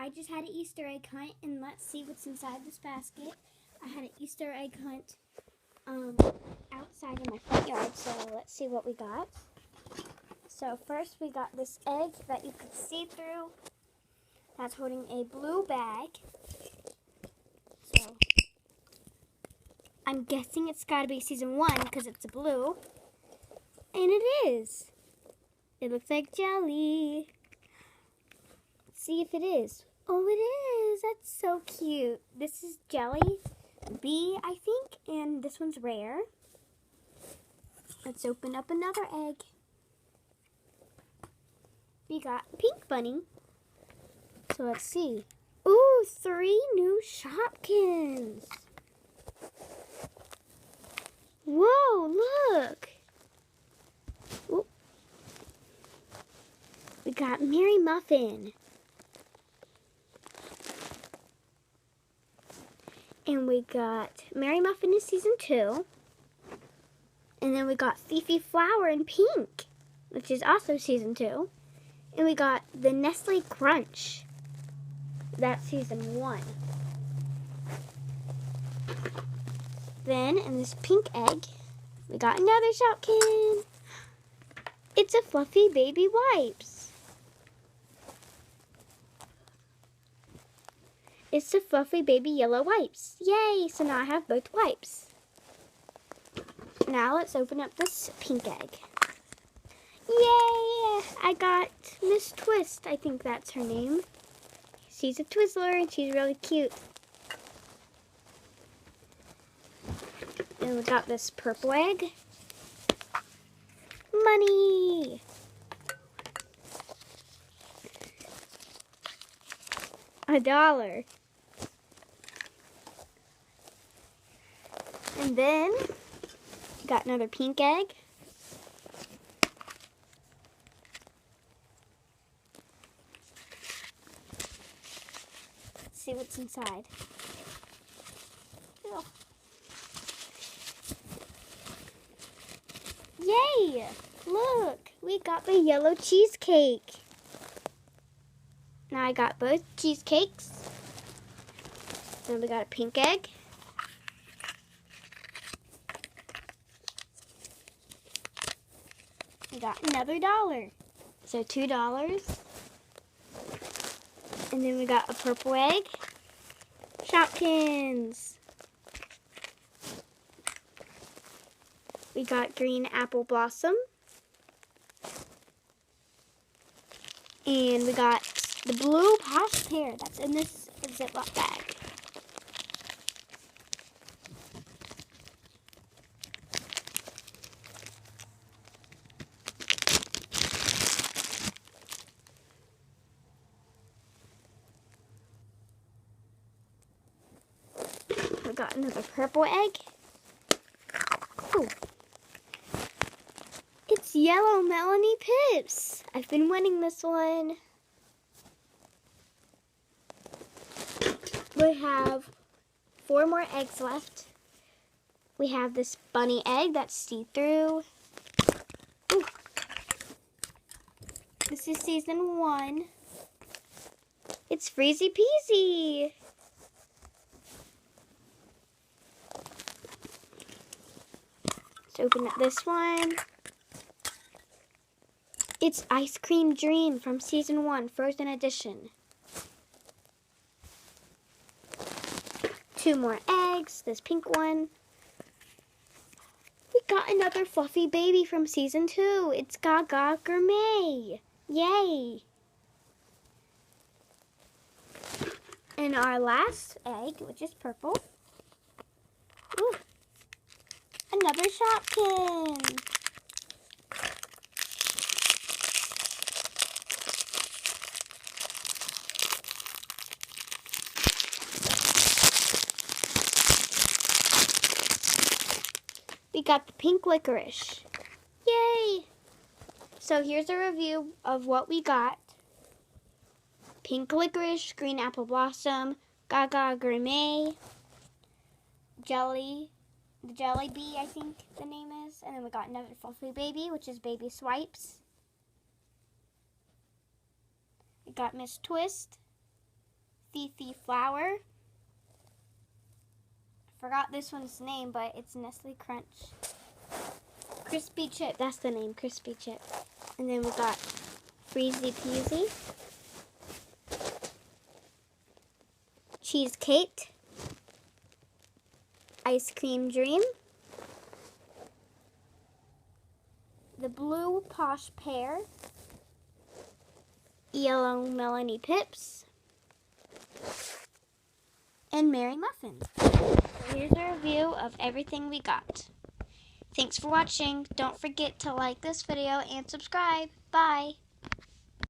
I just had an Easter egg hunt, and let's see what's inside this basket. I had an Easter egg hunt outside in my front yard, so let's see what we got. So first we got this egg that you can see through. That's holding a blue bag. So I'm guessing it's got to be season 1 because it's a blue. And it is. It looks like jelly. Let's see if it is. Oh, it is. That's so cute. This is jelly B, I think, and this one's rare. Let's open up another egg. We got Pink Bunny. So let's see. Ooh, 3 new Shopkins. Whoa, look. Ooh. We got Mary Muffin. And we got Mary Muffin in season 2. And then we got Fifi Flower in pink, which is also season 2. And we got the Nestle Crunch. That's season 1. Then in this pink egg, we got another Shopkin. It's a Fluffy Baby Wipes. It's the Fluffy Baby Yellow Wipes. Yay! So now I have both wipes. Now let's open up this pink egg. Yay! I got Miss Twist. I think that's her name. She's a Twizzler and she's really cute. And we got this purple egg. Money! $1. And then got another pink egg. Let's see what's inside. Oh. Yay! Look, we got the yellow cheesecake. Now I got both cheesecakes. Then we got a pink egg. We got another $1. So $2. And then we got a purple egg. Shopkins. We got green apple blossom. And we got the blue past pear that's in this Ziploc bag. We got another purple egg. Ooh. It's yellow Melanie Pips. I've been winning this one. We have 4 more eggs left. We have this bunny egg that's see-through. Ooh. This is season 1. It's Freezy Peasy. Let's open up this one. It's Ice Cream Dream from season 1, Frozen Edition. 2 more eggs, this pink one. We got another Fluffy Baby from season 2. It's Gaga Gourmet. Yay! And our last egg, which is purple. Ooh. Another Shopkin. We got the pink licorice. Yay! So here's a review of what we got. Pink licorice, green apple blossom, Gaga Gourmet, jelly, the Jelly Bee, I think the name is. And then we got another Fluffy Baby, which is Baby Swipes. We got Miss Twist. Fifi Flower. I forgot this one's name, but it's Nestle Crunch. Crispy Chip, that's the name, Crispy Chip. And then we got Freezy Peasy. Cheesecake. Ice Cream Dream. The Blue Posh Pear. Yellow Melanie Pips. And Merry Muffins. So here's a review of everything we got. Thanks for watching. Don't forget to like this video and subscribe. Bye.